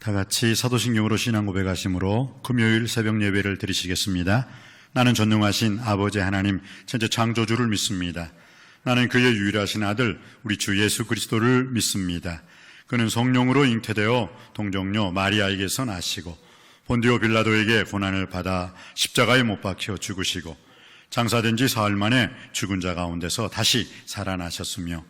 다 같이 사도신경으로 신앙 고백하심으로 금요일 새벽 예배를 드리시겠습니다. 나는 전능하신 아버지 하나님 천재 창조주를 믿습니다. 나는 그의 유일하신 아들 우리 주 예수 그리스도를 믿습니다. 그는 성령으로 잉태되어 동정녀 마리아에게서 나시고 본디오 빌라도에게 고난을 받아 십자가에 못 박혀 죽으시고 장사된 지 사흘 만에 죽은 자 가운데서 다시 살아나셨으며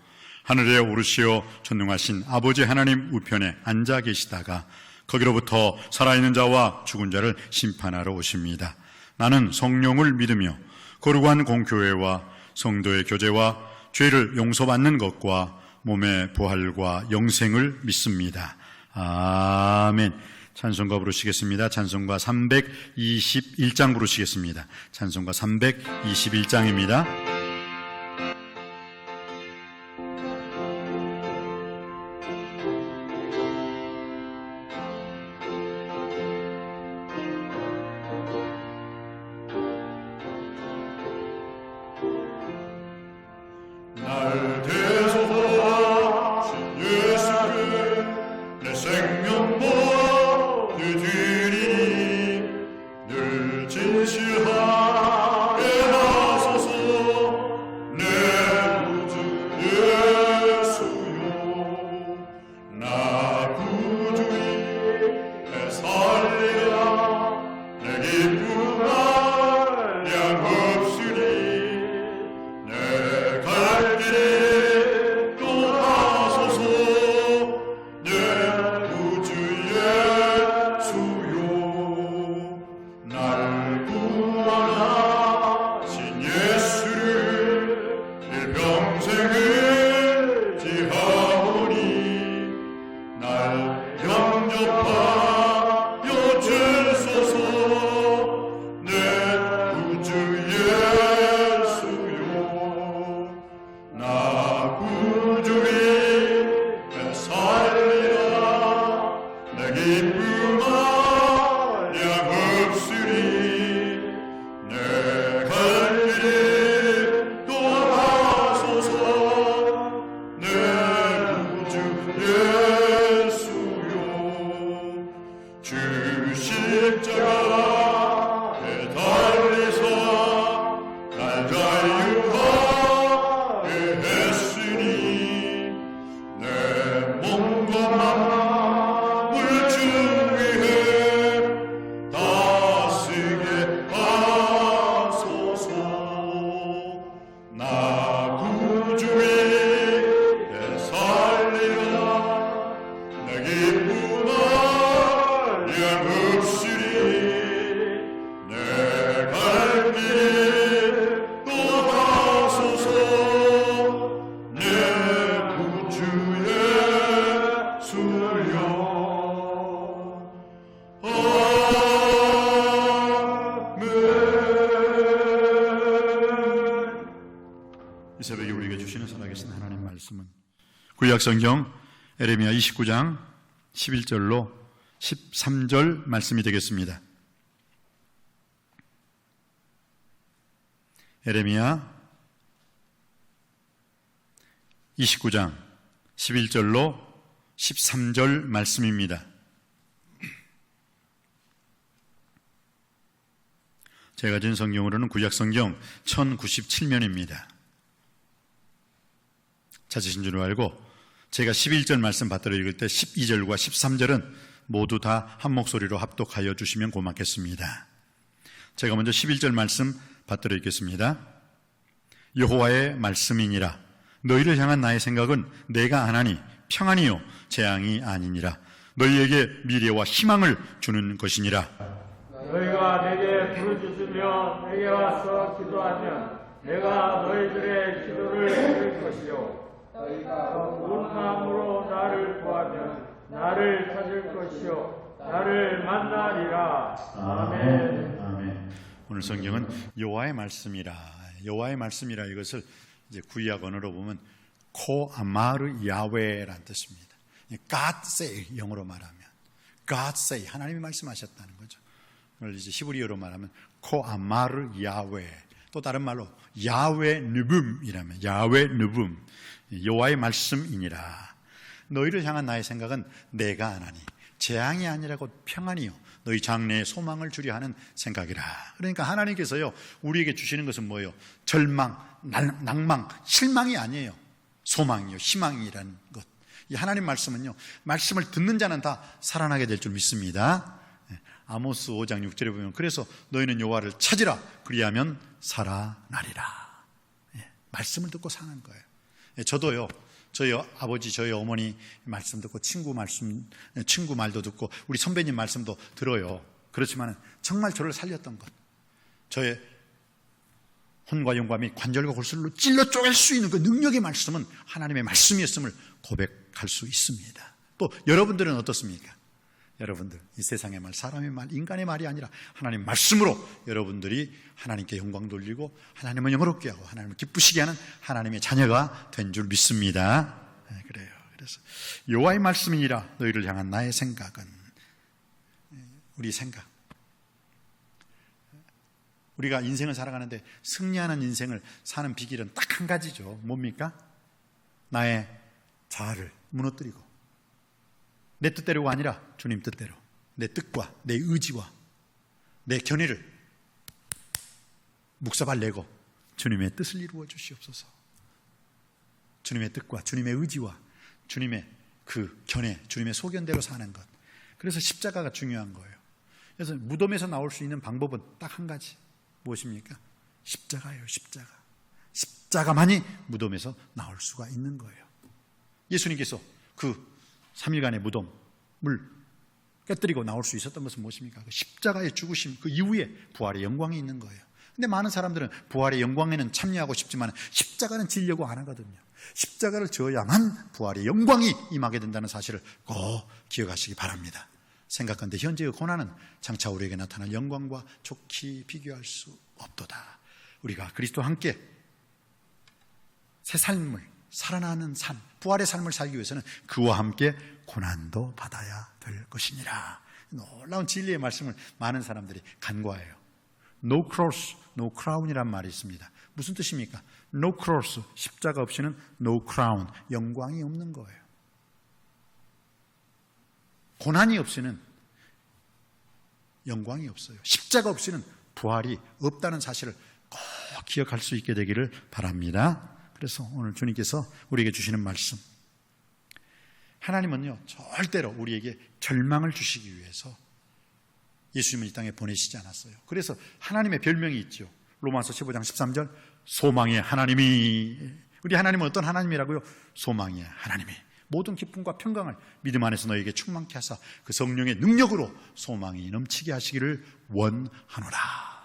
하늘에 오르시어 전능하신 아버지 하나님 우편에 앉아 계시다가 거기로부터 살아있는 자와 죽은 자를 심판하러 오십니다. 나는 성령을 믿으며 거룩한 공교회와 성도의 교제와 죄를 용서받는 것과 몸의 부활과 영생을 믿습니다. 아멘. 찬송가 부르시겠습니다. 찬송가 321장 부르시겠습니다. 찬송가 321장입니다. 이 새벽에 우리에게 주시는 살아계신 하나님 말씀은 구약성경 에레미야 29장 11절로 13절 말씀이 되겠습니다. 에레미야 29장 11절로 13절 말씀입니다. 제가 가진 성경으로는 구약성경 1097면입니다. 찾으신 줄 알고 제가 11절 말씀 받들어 읽을 때 12절과 13절은 모두 다 한 목소리로 합독하여 주시면 고맙겠습니다. 제가 먼저 11절 말씀 받들어 읽겠습니다. 여호와의 말씀이니라. 너희를 향한 나의 생각은 내가 안하니 평안이요 재앙이 아니니라. 너희에게 미래와 희망을 주는 것이니라. 너희가 내게 부르짖으며 내게 와서 기도하면 내가 너희들의 기도를 들을 것이요 너희가 온 마음으로 나를 구하면 나를 찾을 것이요 나를 만나리라. 아멘. 아멘. 오늘 성경은 여호와의 말씀이라. 여호와의 말씀이라 이것을 이제 구약 언어로 보면 코아마르 야훼라는 뜻입니다. God say 영어로 말하면 God say 하나님이 말씀하셨다는 거죠. 그걸 이제 히브리어로 말하면 코아마르 야훼, 또 다른 말로 야훼 느붐이라면 야훼 느붐, 여호와의 말씀이니라. 너희를 향한 나의 생각은 내가 안하니 재앙이 아니라고 평안이요 너희 장래에 소망을 주려 하는 생각이라. 그러니까 하나님께서요 우리에게 주시는 것은 뭐예요? 절망, 낭망, 실망이 아니에요. 소망이요 희망이라는 것. 이 하나님 말씀은요 말씀을 듣는 자는 다 살아나게 될 줄 믿습니다. 아모스 5장 6절에 보면 그래서 너희는 여호와를 찾으라 그리하면 살아나리라. 말씀을 듣고 사는 거예요. 저도요 저희 아버지 저희 어머니 말씀 듣고 친구 말도 듣고 우리 선배님 말씀도 들어요. 그렇지만 정말 저를 살렸던 것, 저의 혼과 영과 및 관절과 골수로 찔러 쪼갤 수 있는 그 능력의 말씀은 하나님의 말씀이었음을 고백할 수 있습니다. 또 여러분들은 어떻습니까? 여러분들 이 세상의 말, 사람의 말, 인간의 말이 아니라 하나님 말씀으로 여러분들이 하나님께 영광 돌리고 하나님을 영어롭게 하고 하나님을 기쁘시게 하는 하나님의 자녀가 된 줄 믿습니다. 그래요. 그래서 여호와의 말씀이니라 너희를 향한 나의 생각은, 우리 생각, 우리가 인생을 살아가는데 승리하는 인생을 사는 비결은 딱 한 가지죠. 뭡니까? 나의 자아를 무너뜨리고 내 뜻대로가 아니라 주님 뜻대로, 내 뜻과 내 의지와 내 견해를 묵사발 내고 주님의 뜻을 이루어 주시옵소서. 주님의 뜻과 주님의 의지와 주님의 그 견해, 주님의 소견대로 사는 것. 그래서 십자가가 중요한 거예요. 그래서 무덤에서 나올 수 있는 방법은 딱 한 가지. 무엇입니까? 십자가예요. 십자가만이 무덤에서 나올 수가 있는 거예요. 예수님께서 그 3일간의 무덤을 깨뜨리고 나올 수 있었던 것은 무엇입니까? 그 십자가의 죽으심, 그 이후에 부활의 영광이 있는 거예요. 근데 많은 사람들은 부활의 영광에는 참여하고 싶지만 십자가는 지려고 안 하거든요. 십자가를 져야만 부활의 영광이 임하게 된다는 사실을 꼭 기억하시기 바랍니다. 생각한데 현재의 고난은 장차 우리에게 나타날 영광과 좋게 비교할 수 없도다. 우리가 그리스도와 함께 새 삶을, 살아나는 삶, 부활의 삶을 살기 위해서는 그와 함께 고난도 받아야 될 것이니라. 놀라운 진리의 말씀을 많은 사람들이 간과해요. No cross, no crown이란 말이 있습니다. 무슨 뜻입니까? No cross, 십자가 없이는 no crown, 영광이 없는 거예요. 고난이 없이는 영광이 없어요. 십자가 없이는 부활이 없다는 사실을 꼭 기억할 수 있게 되기를 바랍니다. 그래서 오늘 주님께서 우리에게 주시는 말씀, 하나님은요 절대로 우리에게 절망을 주시기 위해서 예수님을 이 땅에 보내시지 않았어요. 그래서 하나님의 별명이 있죠. 로마서 15장 13절 소망의 하나님이, 우리 하나님은 어떤 하나님이라고요? 소망의 하나님이 모든 기쁨과 평강을 믿음 안에서 너에게 충만케 하사 그 성령의 능력으로 소망이 넘치게 하시기를 원하노라.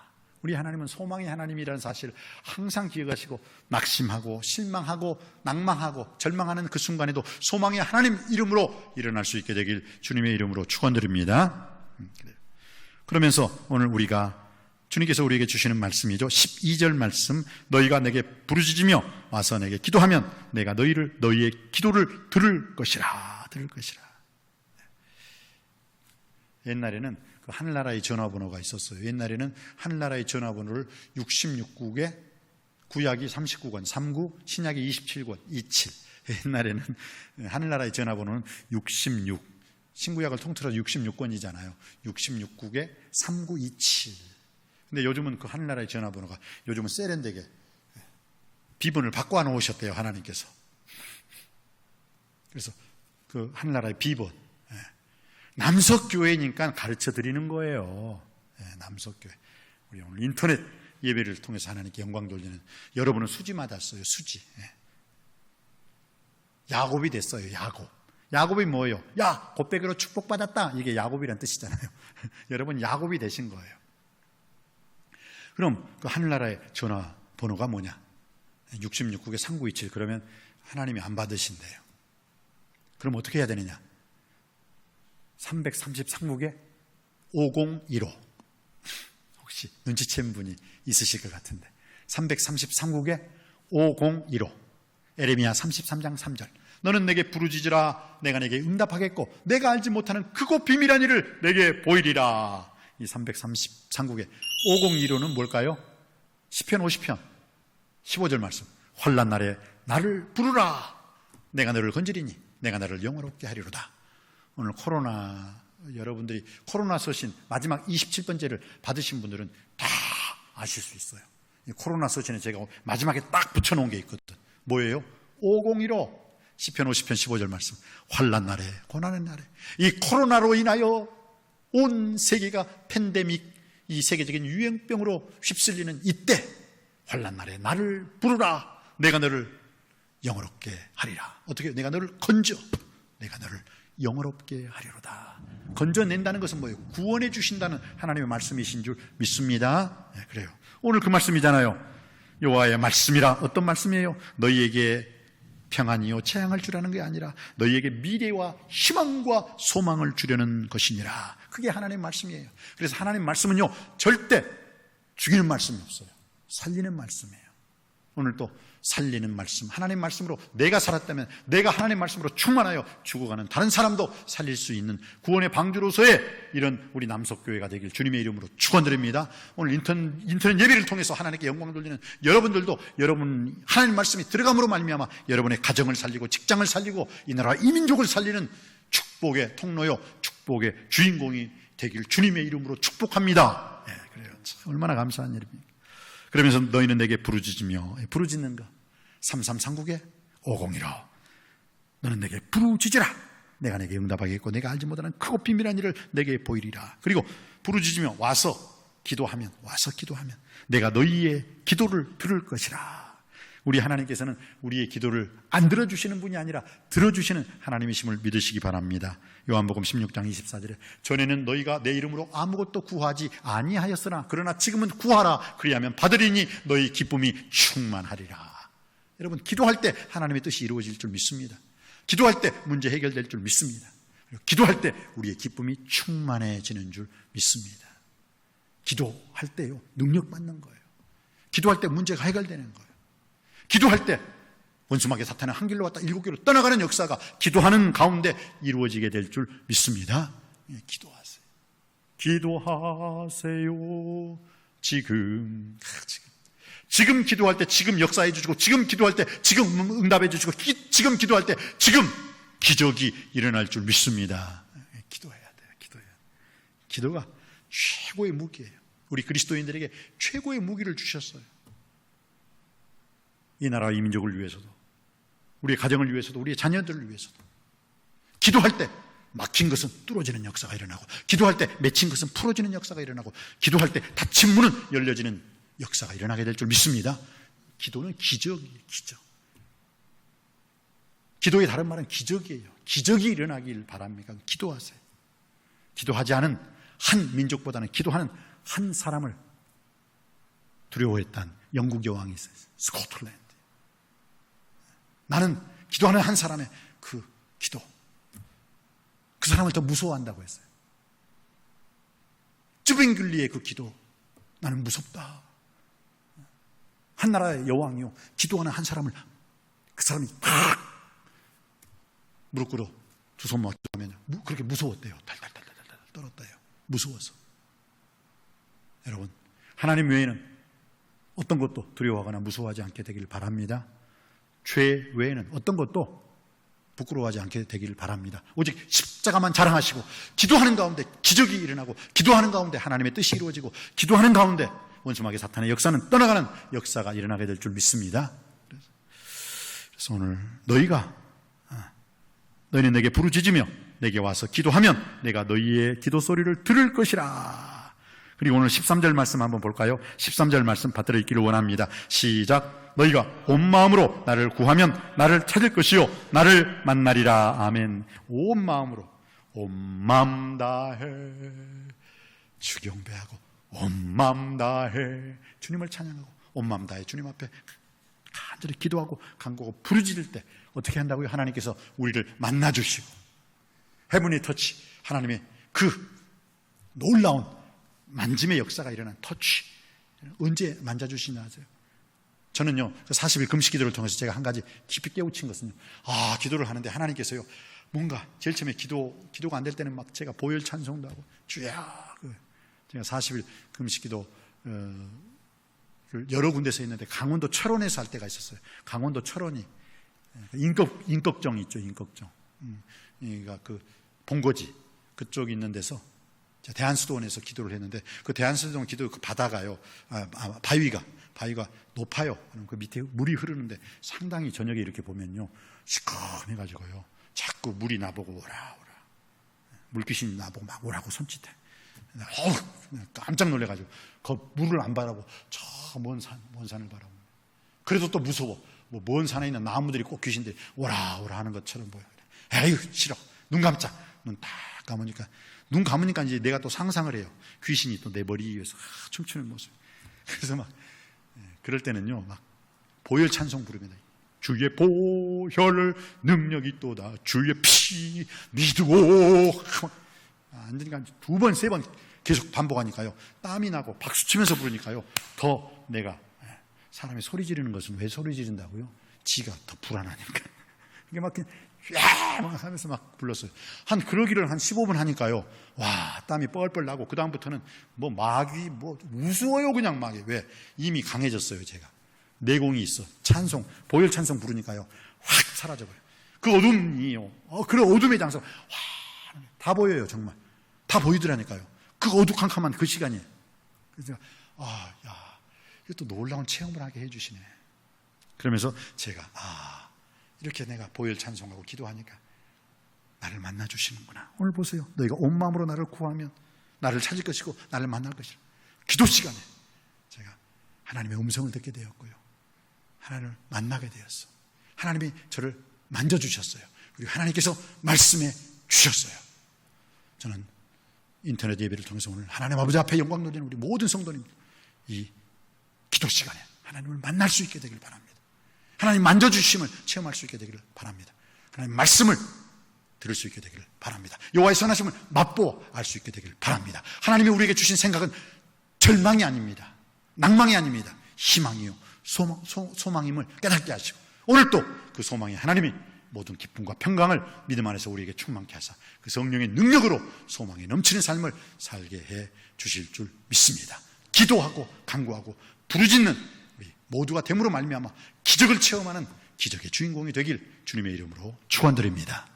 우리 하나님은 소망의 하나님이라는 사실을 항상 기억하시고 낙심하고 실망하고 낭망하고 절망하는 그 순간에도 소망의 하나님 이름으로 일어날 수 있게 되길 주님의 이름으로 축원드립니다. 그러면서 오늘 우리가 주님께서 우리에게 주시는 말씀이죠. 12절 말씀, 너희가 내게 부르짖으며 와서 내게 기도하면 내가 너희의 기도를 들을 것이라. 옛날에는 그 하늘나라의 전화번호가 있었어요. 옛날에는 하늘나라의 전화번호를 66국에 구약이 39권, 39, 신약이 27권, 27. 옛날에는 하늘나라의 전화번호는 66, 신구약을 통틀어서 66권이잖아요. 66국에 3927. 근데 요즘은 그 하늘나라의 전화번호가 요즘은 세련되게 비번을 바꿔 놓으셨대요, 하나님께서. 그래서 그 하늘나라의 비번, 남석교회니까 가르쳐 드리는 거예요. 남석교회. 우리 오늘 인터넷 예배를 통해서 하나님께 영광 돌리는 여러분은 수지 맞았어요. 수지. 야곱이 됐어요. 야곱이 뭐예요? 야, 곱배기로 축복받았다. 이게 야곱이란 뜻이잖아요. 여러분 야곱이 되신 거예요. 그럼 그 하늘나라의 전화번호가 뭐냐? 66국에 3927. 그러면 하나님이 안 받으신대요. 그럼 어떻게 해야 되느냐? 333국에 5015. 혹시 눈치챈 분이 있으실 것 같은데 333국에 5015. 에레미야 33장 3절. 너는 내게 부르짖으라. 내가 내게 응답하겠고 내가 알지 못하는 크고 비밀한 일을 내게 보이리라. 이 333국에 5015는 뭘까요? 시편 50편 15절 말씀. 환난 날에 나를 부르라. 내가 너를 건지리니 내가 너를 영화롭게 하리로다. 오늘 코로나, 여러분들이 코로나 서신 마지막 27번째를 받으신 분들은 다 아실 수 있어요. 이 코로나 서신에 제가 마지막에 딱 붙여놓은 게 있거든. 뭐예요? 501호 시편 50편 15절 말씀. 환난 날에, 고난의 날에, 이 코로나로 인하여 온 세계가 팬데믹, 이 세계적인 유행병으로 휩쓸리는 이때 환난 날에 나를 부르라. 내가 너를 영어롭게 하리라. 어떻게? 내가 너를 건져. 내가 너를 영어롭게 하리로다. 건져낸다는 것은 뭐예요? 구원해 주신다는 하나님의 말씀이신 줄 믿습니다. 네, 그래요. 오늘 그 말씀이잖아요. 여호와의 말씀이라. 어떤 말씀이에요? 너희에게 평안이요 재앙을 주라는 게 아니라 너희에게 미래와 희망과 소망을 주려는 것이니라. 그게 하나님의 말씀이에요. 그래서 하나님의 말씀은요, 절대 죽이는 말씀이 없어요. 살리는 말씀이에요. 오늘 또 살리는 말씀, 하나님 말씀으로 내가 살았다면 내가 하나님 말씀으로 충만하여 죽어가는 다른 사람도 살릴 수 있는 구원의 방주로서의 이런 우리 남석교회가 되길 주님의 이름으로 축원드립니다. 오늘 인터넷 예배를 통해서 하나님께 영광을 돌리는 여러분들도 여러분 하나님 말씀이 들어감으로 말미암아 여러분의 가정을 살리고 직장을 살리고 이 나라 이민족을 살리는 축복의 통로요, 축복의 주인공이 되길 주님의 이름으로 축복합니다. 네, 그래요. 참 얼마나 감사한 일입니까? 그러면서 너희는 내게 부르짖으며, 부르짖는가? 3339에 501호 너는 내게 부르짖으라. 내가 내게 응답하겠고 내가 알지 못하는 크고 비밀한 일을 내게 보이리라. 그리고 부르짖으며 와서 기도하면 내가 너희의 기도를 들을 것이라. 우리 하나님께서는 우리의 기도를 안 들어주시는 분이 아니라 들어주시는 하나님이심을 믿으시기 바랍니다. 요한복음 16장 24절에 전에는 너희가 내 이름으로 아무것도 구하지 아니하였으나 그러나 지금은 구하라. 그리하면 받으리니 너희 기쁨이 충만하리라. 여러분, 기도할 때 하나님의 뜻이 이루어질 줄 믿습니다. 기도할 때 문제 해결될 줄 믿습니다. 그리고 기도할 때 우리의 기쁨이 충만해지는 줄 믿습니다. 기도할 때요, 능력 받는 거예요. 기도할 때 문제가 해결되는 거예요. 기도할 때 원수마귀 사탄은 한 길로 왔다 7길로 떠나가는 역사가 기도하는 가운데 이루어지게 될 줄 믿습니다. 기도하세요. 기도하세요. 지금 기도할 때 지금 역사해 주시고, 지금 기도할 때 지금 응답해 주시고, 지금 기도할 때 지금 기적이 일어날 줄 믿습니다. 기도해야 돼요. 기도가 최고의 무기예요. 우리 그리스도인들에게 최고의 무기를 주셨어요. 이 나라 이 민족을 위해서도, 우리의 가정을 위해서도, 우리의 자녀들을 위해서도. 기도할 때 막힌 것은 뚫어지는 역사가 일어나고, 기도할 때 맺힌 것은 풀어지는 역사가 일어나고, 기도할 때 닫힌 문은 열려지는 역사가 일어나게 될 줄 믿습니다. 기도는 기적이에요. 기적. 기도의 다른 말은 기적이에요. 기적이 일어나길 바랍니까? 기도하세요. 기도하지 않은 한 민족보다는 기도하는 한 사람을 두려워했던 영국 여왕이 있어요. 스코틀랜드. 나는 기도하는 한 사람의 그 기도, 그 사람을 더 무서워한다고 했어요. 쯔빙글리의 그 기도, 나는 무섭다. 한 나라의 여왕이요, 기도하는 한 사람을, 그 사람이 팍 무릎 꿇어 두 손 맞추면 그렇게 무서웠대요. 달달달달 떨었대요. 무서워서. 여러분, 하나님 외에는 어떤 것도 두려워하거나 무서워하지 않게 되기를 바랍니다. 죄 외에는 어떤 것도 부끄러워하지 않게 되기를 바랍니다. 오직 십자가만 자랑하시고, 기도하는 가운데 기적이 일어나고, 기도하는 가운데 하나님의 뜻이 이루어지고, 기도하는 가운데 원수마귀 사탄의 역사는 떠나가는 역사가 일어나게 될 줄 믿습니다. 그래서 오늘 너희는 내게 부르짖으며 내게 와서 기도하면 내가 너희의 기도 소리를 들을 것이라. 그리고 오늘 13절 말씀 한번 볼까요? 13절 말씀 받들어 읽기를 원합니다. 시작. 너희가 온 마음으로 나를 구하면 나를 찾을 것이요 나를 만나리라. 아멘. 온 마음으로, 온 마음 다해 주 경배하고, 온 마음 다해 주님을 찬양하고, 온 마음 다해 주님 앞에 간절히 기도하고 간구하고 부르짖을 때 어떻게 한다고요? 하나님께서 우리를 만나주시고, 헤븐리 터치, 하나님의 그 놀라운 만짐의 역사가 일어난 터치, 언제 만져주시나 아세요? 저는요, 40일 금식 기도를 통해서 제가 한 가지 깊이 깨우친 것은요, 기도를 하는데 하나님께서요, 뭔가 제일 처음에 기도가 안 될 때는 막 제가 보혈 찬송도 하고, 주야, 제가 40일 금식 기도 여러 군데서 했는데 강원도 철원에서 할 때가 있었어요. 강원도 철원이 인덕정 있죠, 인덕정. 그러니까 그 본거지 그쪽 있는 데서 대한수도원에서 기도를 했는데, 그 대한수도원 기도 그 바다가요, 바위가 높아요. 그 밑에 물이 흐르는데 상당히 저녁에 이렇게 보면요 시커매가지고요 자꾸 물이 나보고 오라 물귀신이 나보고 막 오라고 손짓해. 깜짝 놀래가지고 그 물을 안 바라보고 저 먼 산을 바라보고. 그래도 또 무서워. 뭐 먼 산에 있는 나무들이 꼭 귀신들이 오라 하는 것처럼 보여. 에휴 싫어. 눈 감자. 눈 딱 감으니까 이제 내가 또 상상을 해요. 귀신이 또 내 머리 위에서 춤추는 모습. 그래서 막 그럴 때는요 막 보혈 찬송 부릅니다. 주의 보혈 능력이 있도다. 주의 피 믿고. 안 되니까 두 번, 세 번 계속 반복하니까요 땀이 나고 박수 치면서 부르니까요 더 내가, 사람이 소리 지르는 것은 왜 소리 지른다고요? 지가 더 불안하니까. 이게 막 하면서 막 불렀어요. 그러기를 한 15분 하니까요 와 땀이 뻘뻘 나고, 그 다음부터는 뭐 막이 우스워요. 그냥 막이. 왜? 이미 강해졌어요. 제가 내공이 있어. 찬송, 보혈 찬송 부르니까요 확 사라져버려요. 그 어둠이요, 그 어둠의 장소 다 보여요. 정말 다 보이더라니까요. 그 어두컴컴한 그 시간이에요. 그래서 이것도 놀라운 체험을 하게 해주시네. 그러면서 제가 이렇게 내가 보혈 찬송하고 기도하니까 나를 만나주시는구나. 오늘 보세요. 너희가 온 마음으로 나를 구하면 나를 찾을 것이고 나를 만날 것이라. 기도 시간에 제가 하나님의 음성을 듣게 되었고요, 하나님을 만나게 되었어. 하나님이 저를 만져주셨어요. 그리고 하나님께서 말씀해 주셨어요. 저는 인터넷 예배를 통해서 오늘 하나님 아버지 앞에 영광 돌리는 우리 모든 성도님들, 이 기도 시간에 하나님을 만날 수 있게 되길 바랍니다. 하나님 만져주심을 체험할 수 있게 되기를 바랍니다. 하나님 말씀을 들을 수 있게 되기를 바랍니다. 여호와의 선하심을 맛보아 알 수 있게 되기를 바랍니다. 하나님이 우리에게 주신 생각은 절망이 아닙니다. 낭망이 아닙니다. 희망이요 소망임을 깨닫게 하시고, 오늘 또 그 소망이 하나님이 모든 기쁨과 평강을 믿음 안에서 우리에게 충만케 하사 그 성령의 능력으로 소망이 넘치는 삶을 살게 해 주실 줄 믿습니다. 기도하고 간구하고 부르짖는 우리 모두가 됨으로 말미암아 기적을 체험하는 기적의 주인공이 되길 주님의 이름으로 축원드립니다.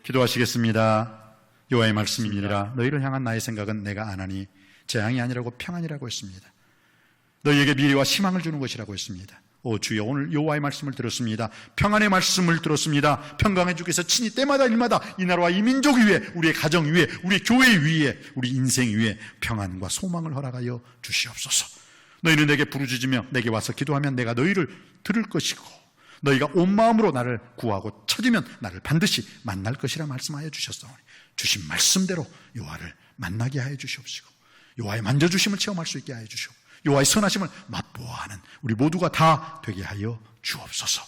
기도하시겠습니다. 여호와의 말씀이니라. 너희를 향한 나의 생각은 내가 아나니 재앙이 아니라고 평안이라고 했습니다. 너희에게 미래와 희망을 주는 것이라고 했습니다. 오 주여, 오늘 여호와의 말씀을 들었습니다. 평안의 말씀을 들었습니다. 평강의 주께서 친히 때마다 일마다 이 나라와 이 민족 위에, 우리의 가정 위에, 우리의 교회 위에, 우리 인생 위에 평안과 소망을 허락하여 주시옵소서. 너희는 내게 부르짖으며 내게 와서 기도하면 내가 너희를 들을 것이고, 너희가 온 마음으로 나를 구하고 찾으면 나를 반드시 만날 것이라 말씀하여 주셨사오니 주신 말씀대로 여호와를 만나게 하여 주시옵시고, 여호와의 만져주심을 체험할 수 있게 하여 주시옵시고, 여호와의 선하심을 맛보아하는 우리 모두가 다 되게 하여 주옵소서.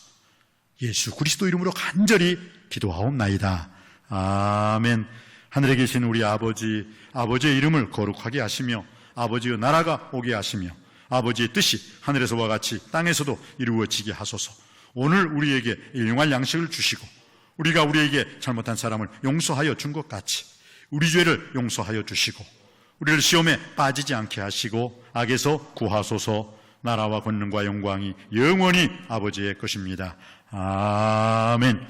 예수 그리스도 이름으로 간절히 기도하옵나이다. 아멘. 하늘에 계신 우리 아버지, 아버지의 이름을 거룩하게 하시며 아버지의 나라가 오게 하시며 아버지의 뜻이 하늘에서와 같이 땅에서도 이루어지게 하소서. 오늘 우리에게 일용할 양식을 주시고, 우리가 우리에게 잘못한 사람을 용서하여 준 것 같이 우리 죄를 용서하여 주시고, 우리를 시험에 빠지지 않게 하시고 악에서 구하소서. 나라와 권능과 영광이 영원히 아버지의 것입니다. 아멘.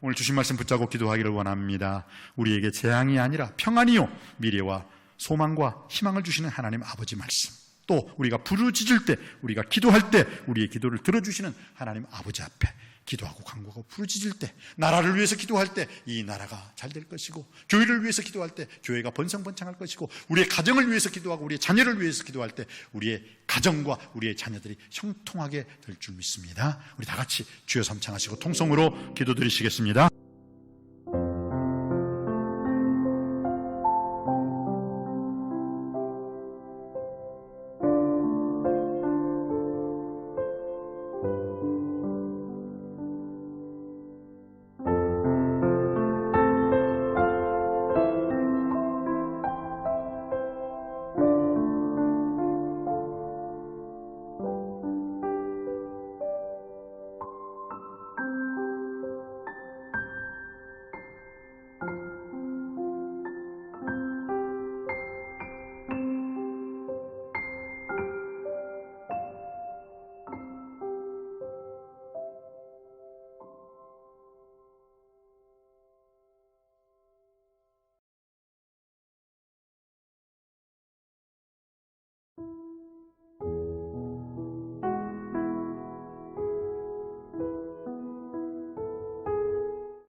오늘 주신 말씀 붙잡고 기도하기를 원합니다. 우리에게 재앙이 아니라 평안이요 미래와 소망과 희망을 주시는 하나님 아버지 말씀, 또 우리가 부르짖을 때, 우리가 기도할 때 우리의 기도를 들어주시는 하나님 아버지 앞에 기도하고 간구하고 부르짖을 때, 나라를 위해서 기도할 때 이 나라가 잘 될 것이고, 교회를 위해서 기도할 때 교회가 번성번창할 것이고, 우리의 가정을 위해서 기도하고 우리의 자녀를 위해서 기도할 때 우리의 가정과 우리의 자녀들이 형통하게 될 줄 믿습니다. 우리 다 같이 주여 삼창하시고 통성으로 기도드리시겠습니다.